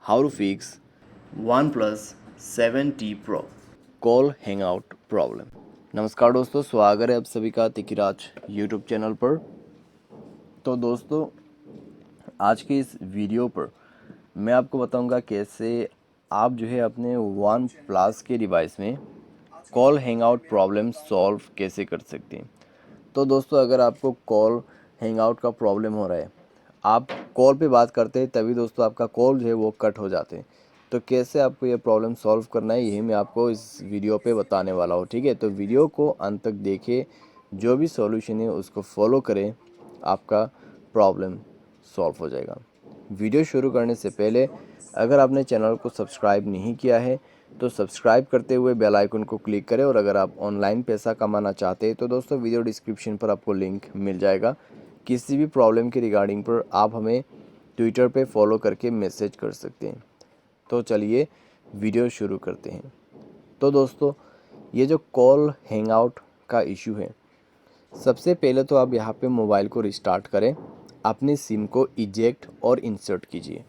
How to fix OnePlus 7T Pro call hangout problem. नमस्कार दोस्तों, स्वागत है आप सभी का तिकिराज यूट्यूब चैनल पर। तो दोस्तों, आज के इस वीडियो पर मैं आपको बताऊंगा कैसे आप जो है अपने वन प्लस के डिवाइस में कॉल हैंगआउट प्रॉब्लम सॉल्व कैसे कर सकते हैं। तो दोस्तों, अगर आपको कॉल हैंगआउट का प्रॉब्लम हो रहा है, आप कॉल पे बात करते हैं तभी दोस्तों आपका कॉल जो है वो कट हो जाते हैं। तो कैसे आपको ये प्रॉब्लम सॉल्व करना है, यही मैं आपको इस वीडियो पे बताने वाला हूँ। ठीक है, तो वीडियो को अंत तक देखिए, जो भी सॉल्यूशन है उसको फॉलो करें, आपका प्रॉब्लम सॉल्व हो जाएगा। वीडियो शुरू करने से पहले अगर आपने चैनल को सब्सक्राइब नहीं किया है तो सब्सक्राइब करते हुए बेल आइकन को क्लिक करें। और अगर आप ऑनलाइन पैसा कमाना चाहते हैं तो दोस्तों वीडियो डिस्क्रिप्शन पर आपको लिंक मिल जाएगा। किसी भी प्रॉब्लम के रिगार्डिंग पर आप हमें ट्विटर पे फॉलो करके मैसेज कर सकते हैं। तो चलिए वीडियो शुरू करते हैं। तो दोस्तों, ये जो कॉल हैंगआउट का इशू है, सबसे पहले तो आप यहाँ पे मोबाइल को रिस्टार्ट करें, अपनी सिम को इजेक्ट और इंसर्ट कीजिए।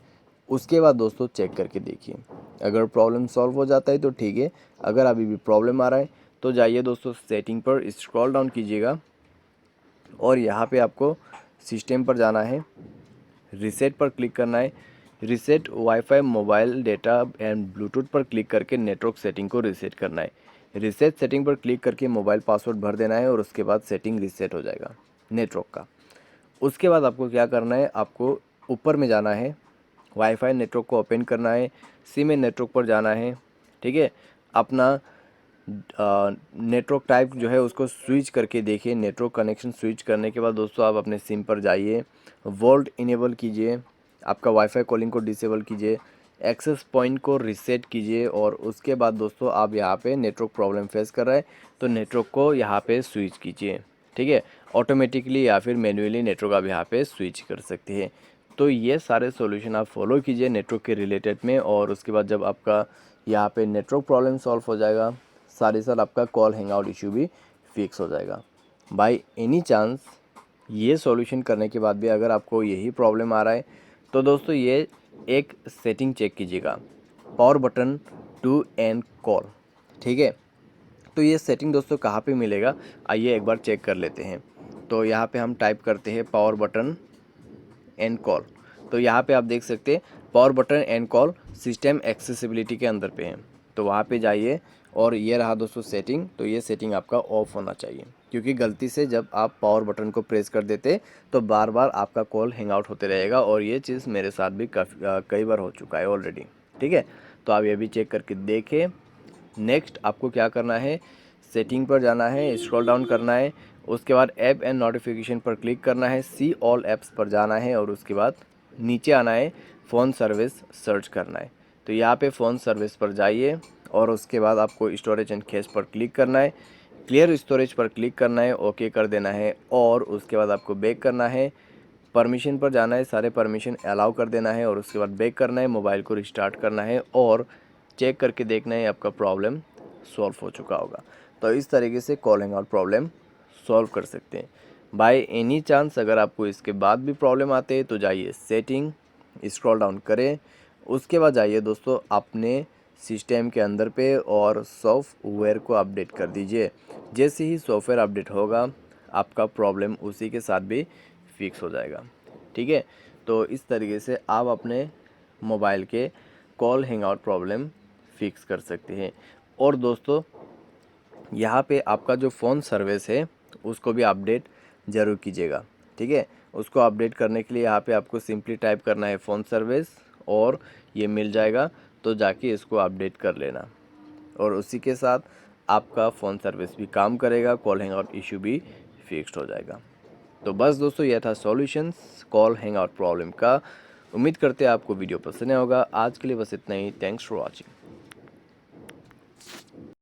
उसके बाद दोस्तों चेक करके देखिए, अगर प्रॉब्लम सॉल्व हो जाता है तो ठीक है। अगर अभी भी प्रॉब्लम आ रहा है तो जाइए दोस्तों सेटिंग पर स्क्रॉल डाउन कीजिएगा और यहाँ पे आपको सिस्टम पर जाना है, रीसेट पर क्लिक करना है। Reset wifi mobile data and Bluetooth पर क्लिक करके नेटवर्क सेटिंग को रीसेट करना है। रीसेट सेटिंग पर क्लिक करके मोबाइल पासवर्ड भर देना है और उसके बाद सेटिंग रीसेट हो जाएगा नेटवर्क का। उसके बाद आपको क्या करना है, आपको ऊपर में जाना है, वाईफाई नेटवर्क को ओपन करना है, सिम नेटवर्क पर जाना है। ठीक है, अपना नेटवर्क टाइप जो है उसको स्विच करके देखिए। नेटवर्क कनेक्शन स्विच करने के बाद दोस्तों आप अपने सिम पर जाइए, वोल्ट इनेबल कीजिए, आपका वाईफाई कॉलिंग को डिसेबल कीजिए, एक्सेस पॉइंट को रीसेट कीजिए। और उसके बाद दोस्तों आप यहाँ पे नेटवर्क प्रॉब्लम फेस कर रहा है तो नेटवर्क को यहाँ पे स्विच कीजिए। ठीक है, ऑटोमेटिकली या फिर मैन्युअली नेटवर्क आप यहाँ पे स्विच कर सकते हैं। तो ये सारे सॉल्यूशन आप फॉलो कीजिए नेटवर्क के रिलेटेड में, और उसके बाद जब आपका यहाँ पे नेटवर्क प्रॉब्लम सॉल्व हो जाएगा, साथ ही साथ आपका कॉल हैंगआउट इशू भी फिक्स हो जाएगा। बाय एनी चांस ये सॉल्यूशन करने के बाद भी अगर आपको यही प्रॉब्लम आ रहा है तो दोस्तों ये एक सेटिंग चेक कीजिएगा, power button to end call. ठीक है, तो ये सेटिंग दोस्तों कहाँ पे मिलेगा, आइए एक बार चेक कर लेते हैं। तो यहाँ पे हम टाइप करते हैं पावर बटन एंड कॉल। तो यहाँ पे आप देख सकते हैं power button and call system accessibility के अंदर पे है। तो वहाँ पे जाइए और ये रहा दोस्तों सेटिंग। तो ये सेटिंग आपका ऑफ होना चाहिए, क्योंकि गलती से जब आप पावर बटन को प्रेस कर देते तो बार बार आपका कॉल हैंगआउट होते रहेगा, और ये चीज़ मेरे साथ भी कई बार हो चुका है ऑलरेडी। ठीक है, तो आप ये भी चेक करके देखें। नेक्स्ट आपको क्या करना है, सेटिंग पर जाना है, स्क्रॉल डाउन करना है, उसके बाद ऐप एंड नोटिफिकेशन पर क्लिक करना है, सी ऑल ऐप्स पर जाना है और उसके बाद नीचे आना है, फ़ोन सर्विस सर्च करना है। तो यहाँ पे फ़ोन सर्विस पर जाइए और उसके बाद आपको स्टोरेज एंड कैश पर क्लिक करना है, क्लियर स्टोरेज पर क्लिक करना है, ओके कर देना है और उसके बाद आपको बैक करना है, परमिशन पर जाना है, सारे परमिशन अलाउ कर देना है और उसके बाद बैक करना है, मोबाइल को रिस्टार्ट करना है और चेक करके देखना है आपका प्रॉब्लम सॉल्व हो चुका होगा। तो इस तरीके से कॉल हैंगआउट प्रॉब्लम सॉल्व कर सकते हैं। बाय एनी चांस अगर आपको इसके बाद भी प्रॉब्लम आते हैं तो जाइए सेटिंग, स्क्रॉल डाउन करें, उसके बाद जाइए दोस्तों अपने सिस्टम के अंदर पे और सॉफ्टवेयर को अपडेट कर दीजिए। जैसे ही सॉफ्टवेयर अपडेट होगा आपका प्रॉब्लम उसी के साथ भी फिक्स हो जाएगा। ठीक है, तो इस तरीके से आप अपने मोबाइल के कॉल हैंगआउट प्रॉब्लम फिक्स कर सकते हैं। और दोस्तों यहाँ पे आपका जो फ़ोन सर्विस है उसको भी अपडेट ज़रूर कीजिएगा। ठीक है, उसको अपडेट करने के लिए यहाँ पे आपको सिंपली टाइप करना है फ़ोन सर्विस और ये मिल जाएगा, तो जाके इसको अपडेट कर लेना और उसी के साथ आपका फ़ोन सर्विस भी काम करेगा, कॉल हैंगआउट इशू भी फिक्स्ड हो जाएगा। तो बस दोस्तों यह था सॉल्यूशंस कॉल हैंगआउट प्रॉब्लम का। उम्मीद करते हैं आपको वीडियो पसंद आया होगा। आज के लिए बस इतना ही। Thanks for watching.